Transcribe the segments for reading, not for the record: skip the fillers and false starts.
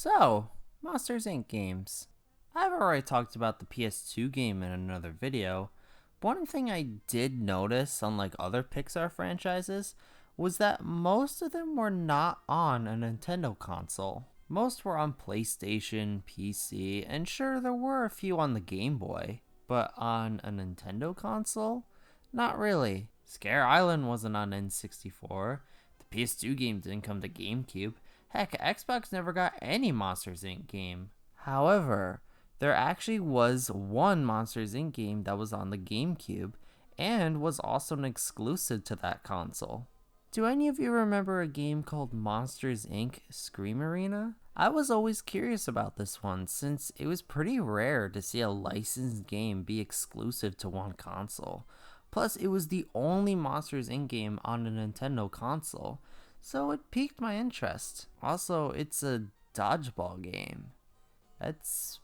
So, Monsters Inc. games. I've already talked about the PS2 game in another video. But one thing I did notice, unlike other Pixar franchises, was that most of them were not on a Nintendo console. Most were on PlayStation, PC, and sure, there were a few on the Game Boy. But on a Nintendo console? Not really. Scare Island wasn't on N64. The PS2 game didn't come to Gamecube. Heck, Xbox never got any Monsters Inc. game. However, there actually was one Monsters Inc. game that was on the GameCube and was also an exclusive to that console. Do any of you remember a game called Monsters Inc. Scream Arena? I was always curious about this one since it was pretty rare to see a licensed game be exclusive to one console. Plus, it was the only Monsters Inc. game on a Nintendo console, so it piqued my interest. Also, it's a dodgeball game. That's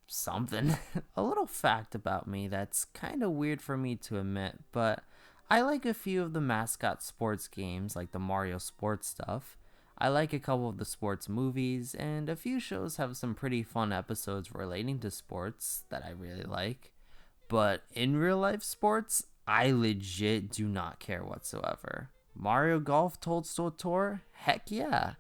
something. A little fact about me that's kind of weird for me to admit, but I like a few of the mascot sports games like the Mario sports stuff. I like a couple of the sports movies, and a few shows have some pretty fun episodes relating to sports that I really like. But in real life sports, I legit do not care whatsoever. Mario Golf Toadstool Tour? Heck yeah.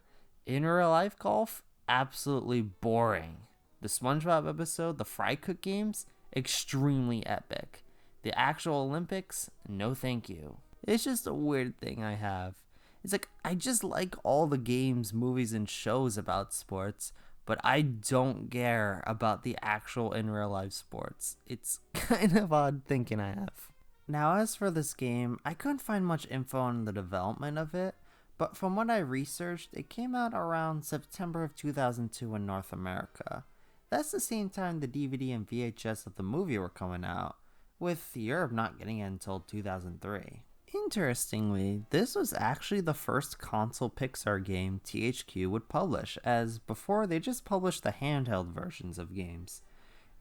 In real life golf? Absolutely boring. The SpongeBob episode, the Fry Cook games? Extremely epic. The actual Olympics? No thank you. It's just a weird thing I have. It's like, I just like all the games, movies, and shows about sports, but I don't care about the actual in real life sports. It's kind of odd thinking I have. Now, as for this game, I couldn't find much info on the development of it, but from what I researched, it came out around September of 2002 in North America. That's the same time the DVD and VHS of the movie were coming out, with Europe not getting it until 2003. Interestingly, this was actually the first console Pixar game THQ would publish, as before they just published the handheld versions of games.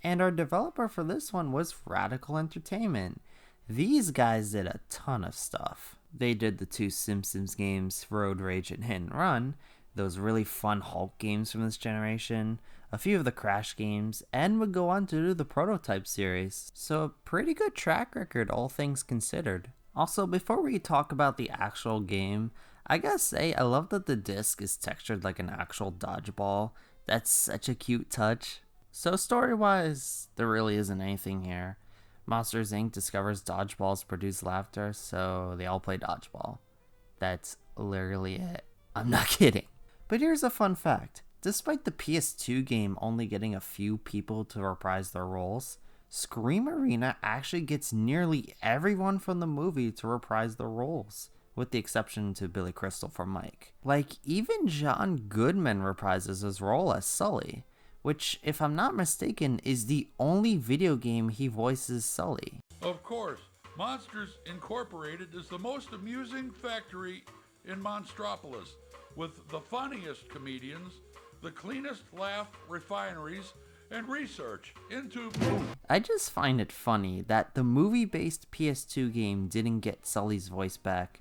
And our developer for this one was Radical Entertainment. These guys did a ton of stuff. They did the two Simpsons games, Road Rage and Hit and Run, those really fun Hulk games from this generation, a few of the Crash games, and would go on to do the Prototype series. So a pretty good track record, all things considered. Also, before we talk about the actual game, I gotta say I love that the disc is textured like an actual dodgeball. That's such a cute touch. So story-wise, there really isn't anything here. Monsters Inc. discovers dodgeballs produce laughter, so they all play dodgeball. That's literally it. I'm not kidding. But here's a fun fact. Despite the PS2 game only getting a few people to reprise their roles, Scream Arena actually gets nearly everyone from the movie to reprise their roles, with the exception to Billy Crystal for Mike. Like, even John Goodman reprises his role as Sully, which, if I'm not mistaken, is the only video game he voices Sully. Of course, Monsters Incorporated is the most amusing factory in Monstropolis, with the funniest comedians, the cleanest laugh refineries, and research into... I just find it funny that the movie-based PS2 game didn't get Sully's voice back,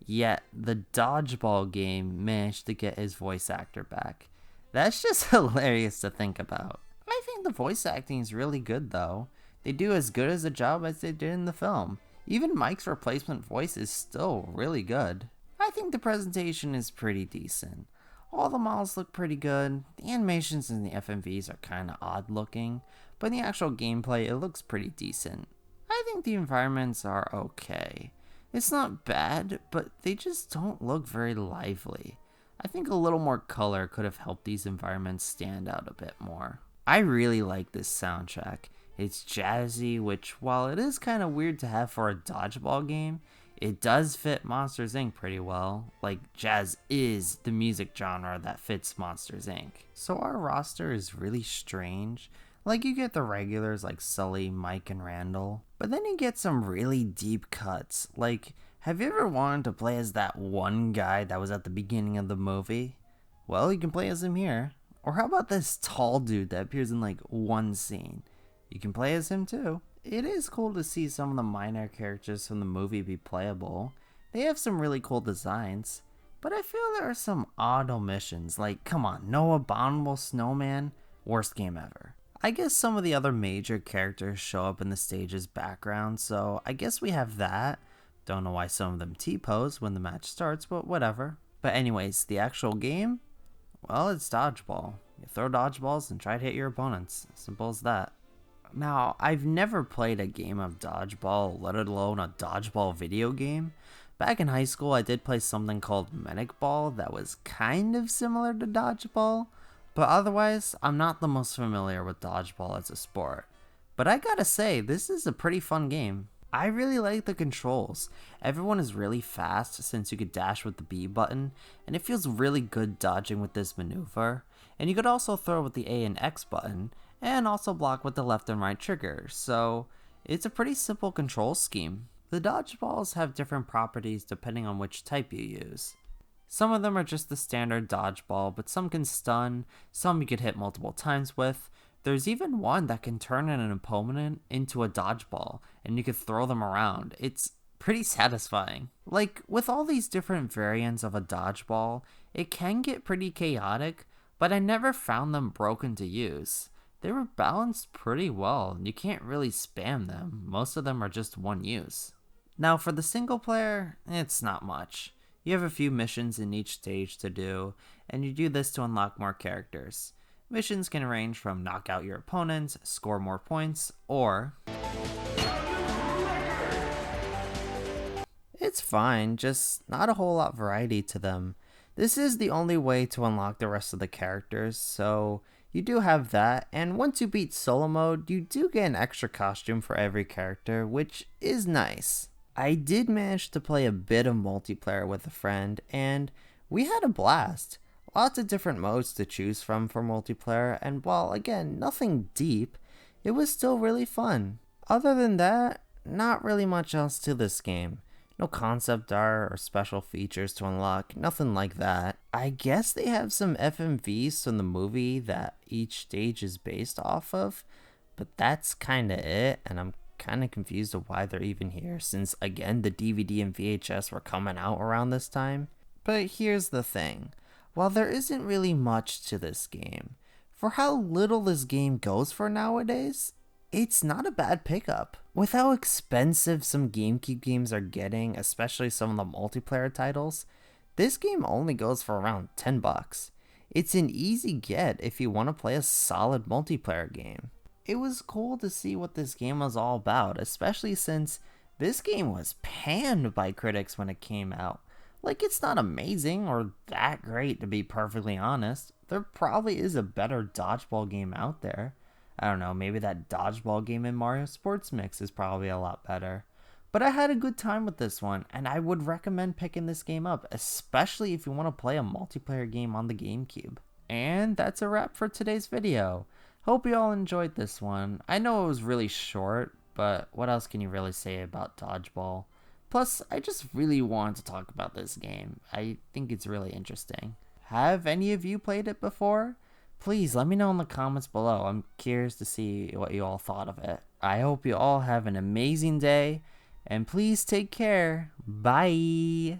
yet the Dodgeball game managed to get his voice actor back. That's just hilarious to think about. I think the voice acting is really good though. They do as good as a job as they did in the film. Even Mike's replacement voice is still really good. I think the presentation is pretty decent. All the models look pretty good. The animations in the FMVs are kinda odd looking, but in the actual gameplay it looks pretty decent. I think the environments are okay. It's not bad, but they just don't look very lively. I think a little more color could have helped these environments stand out a bit more. I really like this soundtrack. It's jazzy, which while it is kind of weird to have for a dodgeball game, it does fit Monsters Inc. pretty well. Like, jazz is the music genre that fits Monsters Inc. So our roster is really strange. Like, you get the regulars like Sully, Mike, and Randall, but then you get some really deep cuts. Like, have you ever wanted to play as that one guy that was at the beginning of the movie? Well, you can play as him here. Or how about this tall dude that appears in like one scene? You can play as him too. It is cool to see some of the minor characters from the movie be playable. They have some really cool designs. but I feel there are some odd omissions, like, come on, no abominable snowman, worst game ever. I guess some of the other major characters show up in the stage's background, so I guess we have that. Don't know why some of them T-pose when the match starts, but whatever. But anyways, the actual game? Well, it's dodgeball. You throw dodgeballs and try to hit your opponents. Simple as that. Now, I've never played a game of dodgeball, let alone a dodgeball video game. Back in high school, I did play something called Medic Ball that was kind of similar to dodgeball, but otherwise, I'm not the most familiar with dodgeball as a sport. But I gotta say, this is a pretty fun game. I really like the controls. Everyone is really fast since you could dash with the B button, and it feels really good dodging with this maneuver. And you could also throw with the A and X button, and also block with the left and right trigger, so it's a pretty simple control scheme. The dodgeballs have different properties depending on which type you use. Some of them are just the standard dodgeball, but some can stun, some you could hit multiple times with. There's even one that can turn an opponent into a dodgeball, and you could throw them around. It's pretty satisfying. Like, with all these different variants of a dodgeball, it can get pretty chaotic, but I never found them broken to use. They were balanced pretty well, and you can't really spam them. Most of them are just one use. Now for the single player, it's not much. You have a few missions in each stage to do, and you do this to unlock more characters. Missions can range from knock out your opponents, score more points, or it's fine, just not a whole lot variety to them. This is the only way to unlock the rest of the characters, so you do have that, and once you beat solo mode, you do get an extra costume for every character, which is nice. I did manage to play a bit of multiplayer with a friend, and we had a blast. Lots of different modes to choose from for multiplayer, and while again, nothing deep, it was still really fun. Other than that, not really much else to this game. No concept art or special features to unlock, nothing like that. I guess they have some FMVs from the movie that each stage is based off of, but that's kinda it, and I'm kinda confused of why they're even here, since again, the DVD and VHS were coming out around this time. But here's the thing. While there isn't really much to this game, for how little this game goes for nowadays, it's not a bad pickup. With how expensive some GameCube games are getting, especially some of the multiplayer titles, this game only goes for around $10. It's an easy get if you want to play a solid multiplayer game. It was cool to see what this game was all about, especially since this game was panned by critics when it came out. Like, it's not amazing or that great, to be perfectly honest. There probably is a better dodgeball game out there. I don't know, maybe that dodgeball game in Mario Sports Mix is probably a lot better. But I had a good time with this one, and I would recommend picking this game up, especially if you want to play a multiplayer game on the GameCube. And that's a wrap for today's video. Hope you all enjoyed this one. I know it was really short, but what else can you really say about Dodgeball? Plus, I just really wanted to talk about this game. I think it's really interesting. Have any of you played it before? Please let me know in the comments below. I'm curious to see what you all thought of it. I hope you all have an amazing day, and please take care. Bye!